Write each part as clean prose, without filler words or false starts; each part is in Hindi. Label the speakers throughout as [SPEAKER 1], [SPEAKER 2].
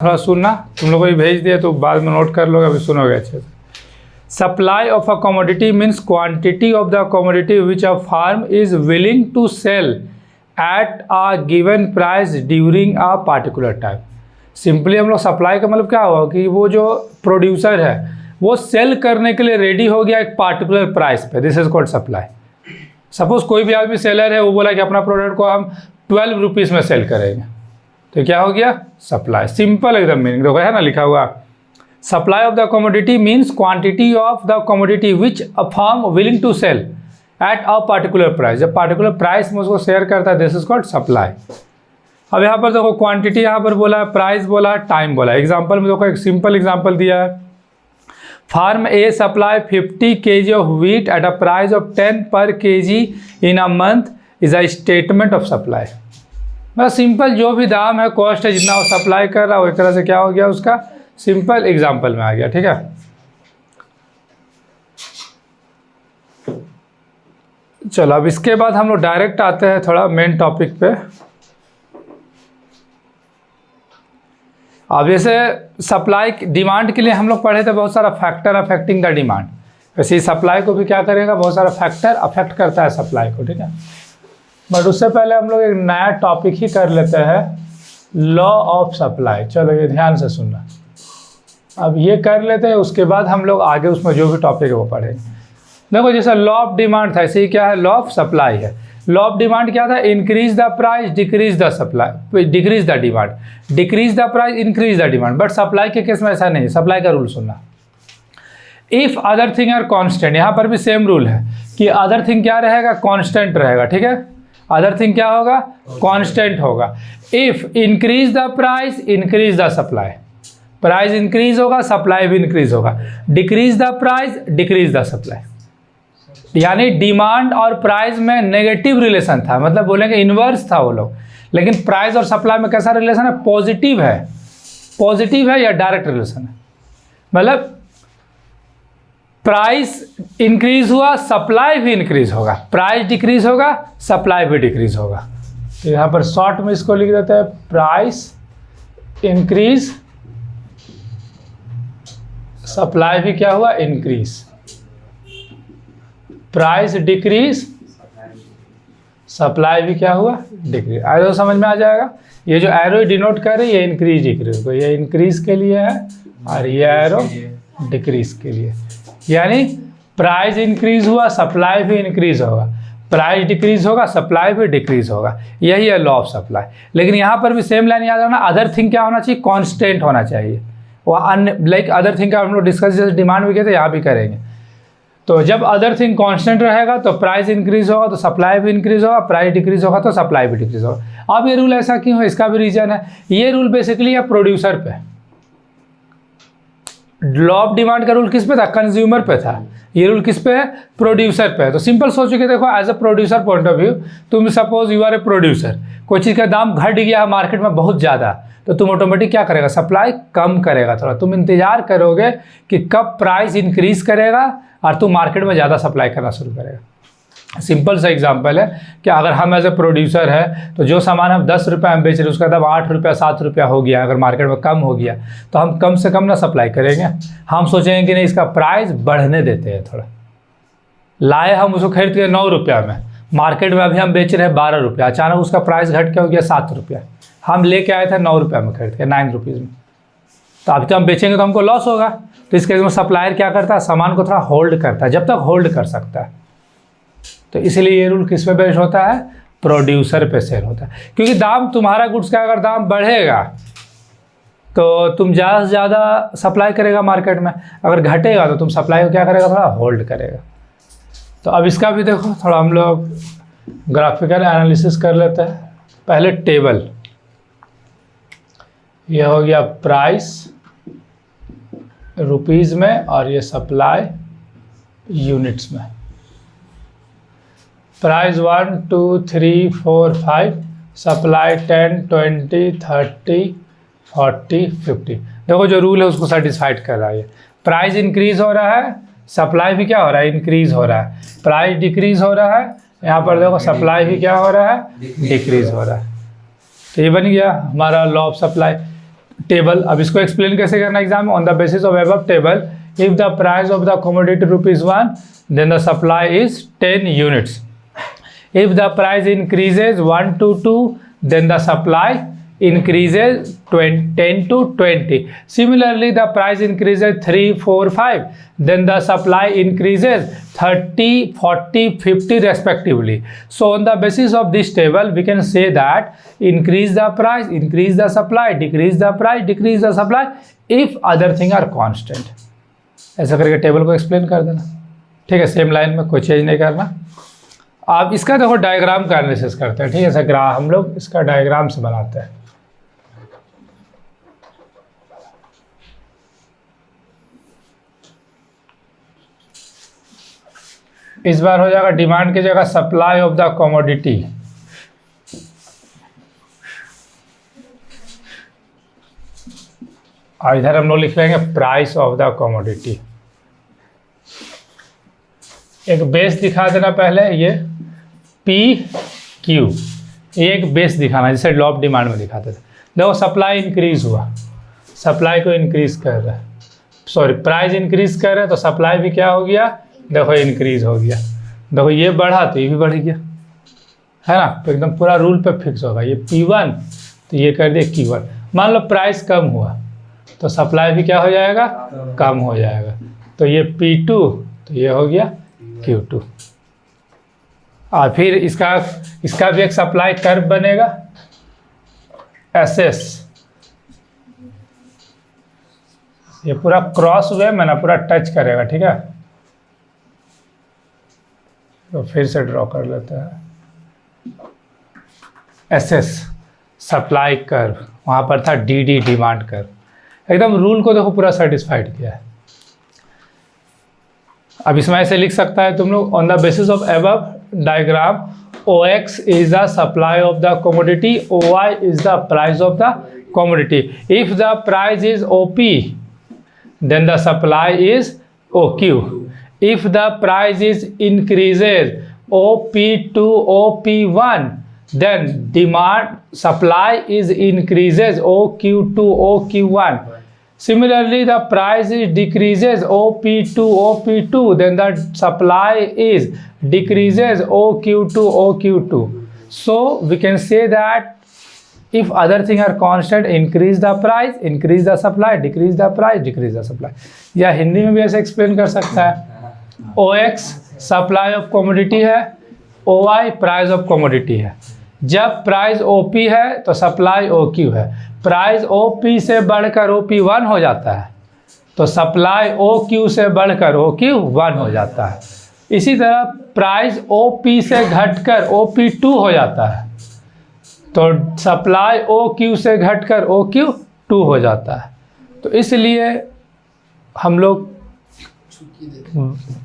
[SPEAKER 1] थोड़ा सुनना, तुम लोगों को भेज दिया तो बाद में नोट कर लोगे, अभी सुनोगे अच्छे से। Supply of a commodity means quantity of the commodity which a firm is willing to sell at a given price during a particular time. Simply हम लोग सप्लाई का मतलब क्या हुआ कि वो जो प्रोड्यूसर है वो सेल करने के लिए रेडी हो गया एक पार्टिकुलर प्राइस पे, this is called supply. Suppose कोई भी आदमी सेलर है, वो बोला कि अपना प्रोडक्ट को हम 12 रुपीज़ में सेल करेंगे, तो क्या हो गया? सप्लाई। सिंपल एकदम मीनिंग देखो, है ना लिखा हुआ। Supply of the commodity means quantity of the commodity which a firm willing to sell at a particular price. जब पार्टिकुलर प्राइस में उसको शेयर करता है, दिस इज कॉल्ड सप्लाई। अब यहाँ पर देखो क्वांटिटी यहाँ पर बोला है, प्राइस बोला है, टाइम बोला है। एग्जाम्पल में देखो एक सिंपल एग्जाम्पल दिया है, firm a supply 50 kg of wheat at a price of 10 per kg in a month is a statement of supply. मतलब सिंपल जो भी दाम है, कॉस्ट है, जितना वो सप्लाई कर रहा है, वो एक तरह से क्या हो गया उसका सिंपल एग्जाम्पल में आ गया। ठीक है, चलो अब इसके बाद हम लोग डायरेक्ट आते हैं थोड़ा मेन टॉपिक पे। अब जैसे सप्लाई डिमांड के लिए हम लोग पढ़े थे बहुत सारा फैक्टर अफेक्टिंग द डिमांड, वैसे सप्लाई को भी क्या करेगा, बहुत सारा फैक्टर अफेक्ट करता है सप्लाई को। ठीक है, बट उससे पहले हम लोग एक नया टॉपिक ही कर लेते हैं, लॉ ऑफ सप्लाई। चलो ये ध्यान से सुनना, अब ये कर लेते हैं, उसके बाद हम लोग आगे उसमें जो भी टॉपिक है वो पढ़ेंगे। देखो जैसा लॉ ऑफ डिमांड था, ऐसे ही क्या है लॉ ऑफ सप्लाई है। लॉ ऑफ डिमांड क्या था? Increase the price decrease the supply, decrease the demand, decrease the price increase the demand. But supply के केस में ऐसा नहीं है। सप्लाई का रूल सुनना, if other thing are constant, यहाँ पर भी सेम रूल है कि अदर थिंग क्या रहेगा? कांस्टेंट रहेगा। ठीक है, अदर थिंग क्या होगा? कांस्टेंट होगा। If increase the price increase the supply, price increase होगा सप्लाई भी इंक्रीज होगा। Decrease the price decrease the supply, यानी डिमांड और प्राइस में नेगेटिव रिलेशन था, मतलब बोलेंगे इन्वर्स था वो लोग। लेकिन प्राइस और सप्लाई में कैसा रिलेशन है? पॉजिटिव है। पॉजिटिव है या डायरेक्ट रिलेशन है, मतलब प्राइस इंक्रीज हुआ सप्लाई भी इंक्रीज होगा, प्राइस डिक्रीज होगा सप्लाई भी डिक्रीज होगा। तो यहाँ पर शॉर्ट में इसको लिख देते हैं, प्राइस इंक्रीज सप्लाई भी क्या हुआ? इंक्रीज। प्राइस डिक्रीज सप्लाई भी क्या हुआ? डिक्रीज। एरो समझ में आ जाएगा। ये जो एरो डिनोट कर रही है इंक्रीज डिक्रीज को, ये इंक्रीज के लिए है और ये एरो डिक्रीज के लिए। यानी प्राइस इंक्रीज हुआ सप्लाई भी इंक्रीज होगा, प्राइस डिक्रीज होगा सप्लाई भी डिक्रीज होगा। यही है लॉ ऑफ सप्लाई। लेकिन यहाँ पर भी सेम लाइन याद रखना, अदर थिंग क्या होना चाहिए? कांस्टेंट होना चाहिए। वो अन्य लाइक अदर थिंग का हम लोग डिस्कस जैसे डिमांड भी किए थे, यहाँ भी करेंगे। तो जब अदर थिंग कांस्टेंट रहेगा तो प्राइस इंक्रीज होगा तो सप्लाई भी इंक्रीज होगा, प्राइस डिक्रीज होगा तो सप्लाई भी डिक्रीज होगा। अब ये रूल ऐसा क्यों है? इसका भी रीजन है। ये रूल बेसिकली है प्रोड्यूसर पे। लॉ ऑफ डिमांड का रूल किस पे था? कंज्यूमर पे था। ये रूल किस पे है? प्रोड्यूसर पे है। तो सिंपल सोचो कि देखो as a producer point of view, तुम suppose you are a producer, कोई चीज़ का दाम घट गया मार्केट में बहुत ज़्यादा, तो तुम ऑटोमेटिक क्या करेगा? सप्लाई कम करेगा थोड़ा। तुम इंतजार करोगे कि कब प्राइस इंक्रीज करेगा और तुम मार्केट में ज़्यादा सप्लाई करना शुरू करेगा। सिंपल सा एग्जांपल है कि अगर हम एज ए प्रोड्यूसर है तो जो सामान हम 10 रुपये में बेच रहे हैं उसका दाम 8 रुपया 7 रुपया हो गया, अगर मार्केट में कम हो गया तो हम कम से कम ना सप्लाई करेंगे। हम सोचेंगे कि नहीं इसका प्राइस बढ़ने देते हैं थोड़ा। लाए हम उसको खरीद के 9 रुपया में, मार्केट में अभी हम बेच रहे हैं 12 रुपया, अचानक उसका प्राइस घट के हो गया 7 रुपया। हम लेके आए थे 9 रुपया में खरीद के, 9 रुपीज़ में, तो अभी तो हम बेचेंगे तो हमको लॉस होगा। तो इस केस में सप्लायर क्या करता है? सामान को थोड़ा होल्ड करता है, जब तक होल्ड कर सकता है। तो इसलिए ये रूल किस पे बेस्ड होता है? प्रोड्यूसर पे सेल होता है। क्योंकि दाम तुम्हारा गुड्स का अगर दाम बढ़ेगा तो तुम ज़्यादा से ज़्यादा सप्लाई करेगा मार्केट में, अगर घटेगा तो तुम सप्लाई को क्या करेगा? थोड़ा होल्ड करेगा। तो अब इसका भी देखो थोड़ा हम लोग ग्राफिकल एनालिसिस कर लेते हैं। पहले टेबल, ये हो गया प्राइस रुपीज़ में और ये सप्लाई यूनिट्स में। Price 1 2 3 4 5, supply 10 20 30 40 50। देखो जो रूल है उसको सेटिस्फाइड कर रहा है। प्राइस इंक्रीज हो रहा है, सप्लाई भी क्या हो रहा है? इंक्रीज हो रहा है। प्राइस डिक्रीज हो रहा है, यहाँ पर देखो सप्लाई भी क्या हो रहा है? डिक्रीज हो रहा है। तो ये बन गया हमारा लॉ ऑफ सप्लाई। टेबल, अब इसको एक्सप्लेन कैसे करना एग्जाम में, on the basis of above table if the price of the commodity ₹1 then the supply is 10 units, if the price increases 1 to 2 then the supply increases 10 to 20. Similarly, the price increases 3, 4, 5, then the supply increases 30, 40, 50 respectively. So on the basis of this table we can say that increase the price, increase the supply, decrease the price, decrease the supply if other thing are constant. ऐसा करके टेबल को एक्सप्लेन कर देना, ठीक है, सेम लाइन में, कोई चेंज नहीं करना। आप इसका देखो डायग्राम का एनालिसिस करते हैं, ठीक है, ऐसा हम लोग इसका डायग्राम से बनाते हैं। इस बार हो जाएगा डिमांड की जगह सप्लाई ऑफ द कमोडिटी, और इधर हम लोग लिख लेंगे प्राइस ऑफ द कमोडिटी। एक बेस दिखा देना पहले, ये PQ, ये एक बेस दिखाना, जैसे लॉ ऑफ डिमांड में दिखाते थे। देखो सप्लाई इंक्रीज हुआ, सप्लाई को इंक्रीज कर रहा है, सॉरी प्राइस इंक्रीज कर रहे हैं तो सप्लाई भी क्या हो गया, देखो इंक्रीज हो गया। देखो ये बढ़ा तो ये भी बढ़ गया, है ना, तो एकदम पूरा रूल पे फिक्स होगा। ये P1 तो ये कर दिया Q1। मान लो प्राइस कम हुआ तो सप्लाई भी क्या हो जाएगा, कम हो जाएगा, तो ये P2 तो ये हो गया Q2। और फिर इसका भी एक सप्लाई कर्व बनेगा SS, ये पूरा क्रॉस वे में ना पूरा टच करेगा, ठीक है। तो फिर से ड्रॉ कर लेते हैं, SS सप्लाई कर्व, वहाँ पर था DD डिमांड कर्व। एकदम रूल को देखो पूरा सेटिस्फाइड किया है। अब इसमें ऐसे लिख सकता है तुम लोग, on the basis of above diagram OX is the supply of the commodity, OY is the price of the commodity. If the price is OP then the supply is OQ. If the price is increases OP to OP1 then demand supply is increases OQ to OQ1. Similarly, the price is decreases OP to OP2 then the supply is decreases OQ to OQ2. So we can say that if other things are constant, increase the price, increase the supply, decrease the price, decrease the supply. या हिंदी में भी ऐसे एक्सप्लेन कर सकता है, OX सप्लाई ऑफ कमोडिटी है, OY प्राइस ऑफ कमोडिटी है। जब प्राइस OP है तो सप्लाई OQ है, प्राइस OP से बढ़कर OP1 हो जाता है तो सप्लाई OQ से बढ़कर OQ1 हो जाता है। इसी तरह प्राइस OP से घटकर OP2 हो जाता है तो सप्लाई OQ से घटकर OQ2 हो जाता है। तो इसलिए हम लोग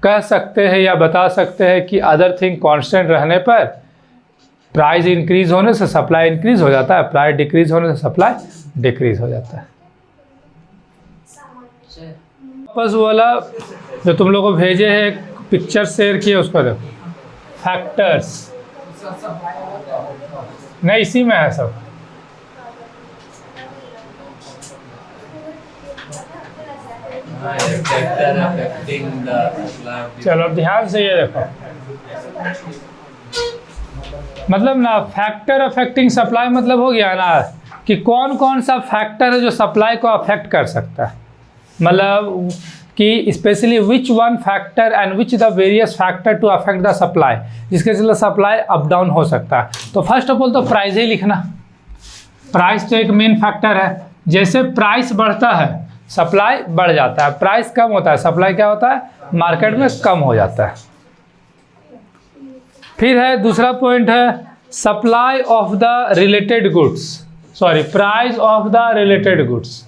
[SPEAKER 1] कह सकते हैं या बता सकते हैं कि अदर थिंग कांस्टेंट रहने पर प्राइस इंक्रीज होने से सप्लाई इंक्रीज हो जाता है, प्राइस डिक्रीज होने से सप्लाई डिक्रीज हो जाता है। वापस वाला जो तुम लोगों को भेजे है, एक पिक्चर शेयर किए, उसको देखो, फैक्टर्स नहीं, इसी में है सब। चलो अब ध्यान से ये देखो, मतलब ना फैक्टर अफेक्टिंग सप्लाई मतलब हो गया ना कि कौन कौन सा फैक्टर है जो सप्लाई को अफेक्ट कर सकता है, मतलब कि specially which one factor and which the various factor to affect the supply, जिसके चलते सप्लाई अप डाउन हो सकता है। तो फर्स्ट ऑफ ऑल तो प्राइस ही लिखना, प्राइस तो एक मेन फैक्टर है। जैसे प्राइस बढ़ता है सप्लाई बढ़ जाता है, प्राइस कम होता है सप्लाई क्या होता है, मार्केट में कम हो जाता है। फिर है दूसरा पॉइंट है supply of the related goods, sorry price of the related goods.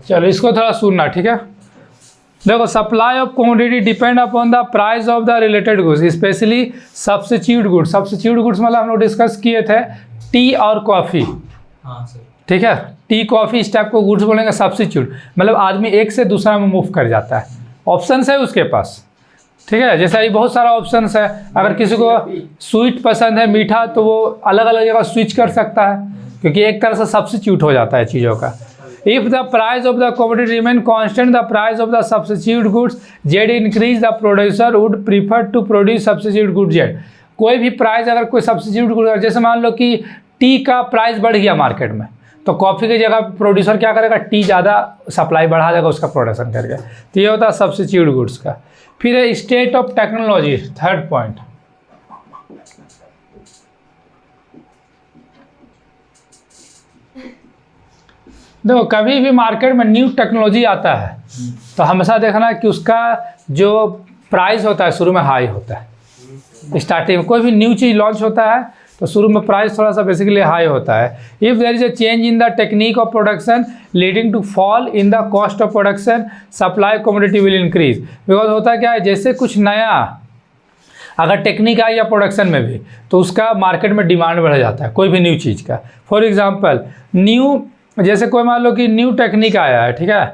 [SPEAKER 1] चलो इसको थोड़ा सुनना, ठीक है। देखो supply of commodity depend upon the price of the related goods, specially substitute goods. Substitute goods मतलब हम लोग डिस्कस किए थे टी और कॉफ़ी, ठीक है। टी कॉफ़ी इस टाइप को गुड्स बोलेंगे सब्स्टिट्यूट, मतलब आदमी एक से दूसरा में मूव कर जाता है, ऑप्शन है उसके पास। ठीक है। जैसे ये बहुत सारा ऑप्शंस है, अगर किसी को स्वीट पसंद है, मीठा, तो वो अलग अलग जगह स्विच कर सकता है, क्योंकि एक तरह से सब्स्टिट्यूट हो जाता है चीज़ों का। If the price of the commodity remain constant the price of the substitute goods Z increase the producer would prefer to produce substitute good Z. कोई भी प्राइस अगर कोई सब्स्टिट्यूट गुड, जैसे मान लो कि टी का प्राइस बढ़ गया मार्केट में, तो कॉफ़ी की जगह प्रोड्यूसर क्या करेगा, टी ज़्यादा सप्लाई बढ़ा देगा उसका प्रोडक्शन करके। तो ये होता है सब्स्टिट्यूट गुड्स का। फिर है state of technology, third point. देखो कभी भी मार्केट में न्यू टेक्नोलॉजी आता है तो हमेशा देखना कि उसका जो प्राइस होता है शुरू में हाई होता है। स्टार्टिंग में कोई भी न्यू चीज़ लॉन्च होता है तो शुरू में प्राइस थोड़ा सा बेसिकली हाई होता है। If there is a change in the technique of production leading to fall in the cost of production supply commodity will increase. Because होता क्या है, जैसे कुछ नया अगर टेक्निक आई या प्रोडक्शन में भी, तो उसका मार्केट में डिमांड बढ़ जाता है कोई भी न्यू चीज़ का। फॉर एग्जाम्पल न्यू, जैसे कोई मान लो कि न्यू टेक्निक आया है, ठीक है,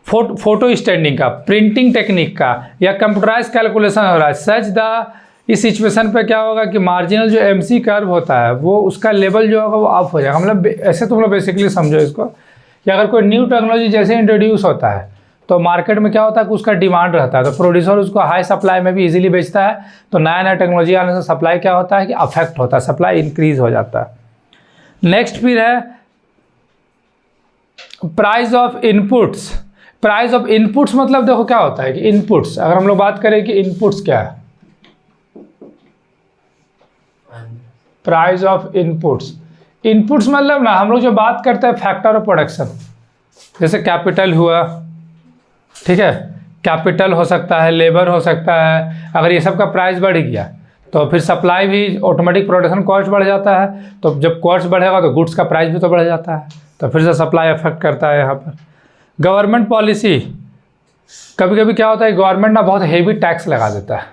[SPEAKER 1] फोटो स्टैंडिंग का, प्रिंटिंग टेक्निक का, या कंप्यूटराइज कैलकुलेशन हो रहा है, सच द इस सिचुएशन पे क्या होगा कि मार्जिनल जो एमसी कर्व होता है वो उसका लेवल जो होगा वो अप हो जाएगा। मतलब ऐसे तुम लोग बेसिकली समझो इसको कि अगर कोई न्यू टेक्नोलॉजी जैसे इंट्रोड्यूस होता है तो मार्केट में क्या होता है कि उसका डिमांड रहता है, तो प्रोड्यूसर उसको हाई सप्लाई में भी इजीली बेचता है। तो नया नया टेक्नोलॉजी आने से सप्लाई क्या होता है कि अफेक्ट होता है, सप्लाई इंक्रीज हो जाता है। नेक्स्ट फिर है price of inputs. Price of inputs मतलब देखो क्या होता है कि इनपुट्स, अगर हम लोग बात करें कि इनपुट्स क्या है, प्राइस ऑफ इनपुट्स। इनपुट्स मतलब ना हम लोग जो बात करते हैं फैक्टर ऑफ प्रोडक्शन, जैसे कैपिटल हुआ, ठीक है, कैपिटल हो सकता है, लेबर हो सकता है। अगर ये सब का प्राइस बढ़ गया तो फिर सप्लाई भी ऑटोमेटिक, प्रोडक्शन कॉस्ट बढ़ जाता है, तो जब कॉस्ट बढ़ेगा तो गुड्स का प्राइस भी तो बढ़ जाता है, तो फिर से सप्लाई अफेक्ट करता है यहाँ पर। गवर्नमेंट पॉलिसी, कभी कभी क्या होता है गवर्नमेंट ना बहुत हेवी टैक्स लगा देता है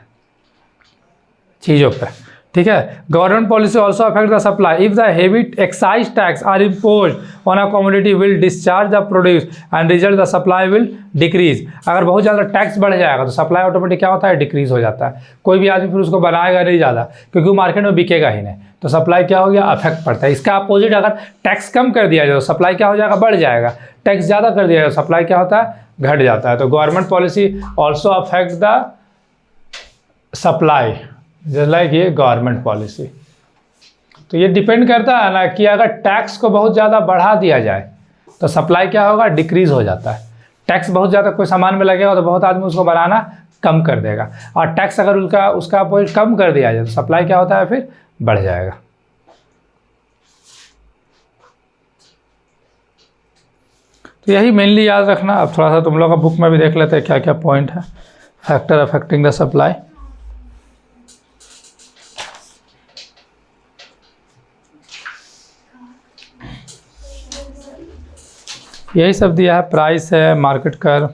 [SPEAKER 1] चीज़ों पर, ठीक है। Government policy also affect the supply. If the heavy excise tax are impose on a commodity will discharge the produce and result the supply will decrease. अगर बहुत ज़्यादा टैक्स बढ़ जाएगा तो सप्लाई ऑटोमेटिक क्या होता है, डिक्रीज हो जाता है। कोई भी आदमी फिर उसको बनाएगा नहीं ज़्यादा, क्योंकि वो मार्केट में बिकेगा ही नहीं, तो सप्लाई क्या हो गया, अफेक्ट पड़ता है। इसका अपोजिट, अगर टैक्स कम कर दिया जाए तो सप्लाई क्या हो जाएगा, बढ़ जाएगा। टैक्स ज़्यादा कर दिया जाए तो सप्लाई क्या होता है, घट जाता है। तो government policy also affect the supply just like ये गवर्नमेंट पॉलिसी। तो ये डिपेंड करता है ना कि अगर टैक्स को बहुत ज़्यादा बढ़ा दिया जाए तो सप्लाई क्या होगा, डिक्रीज हो जाता है। टैक्स बहुत ज़्यादा कोई सामान में लगेगा तो बहुत आदमी उसको बनाना कम कर देगा, और टैक्स अगर उसका अपोजिट कम कर दिया जाए तो सप्लाई क्या होता है, फिर बढ़ जाएगा। तो यही मेनली याद रखना। अब थोड़ा सा तुम लोग का बुक में भी देख लेते हैं क्या क्या पॉइंट है। फैक्टर अफेक्टिंग द सप्लाई, यही सब दिया है। प्राइस है, मार्केट कर,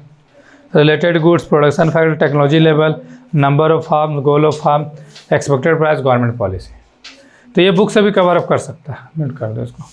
[SPEAKER 1] related goods, production factor, technology level, number of firm, goal of firm, expected price, government policy. तो ये बुक से भी कवर अप कर सकता है। मिनट कर दो इसको।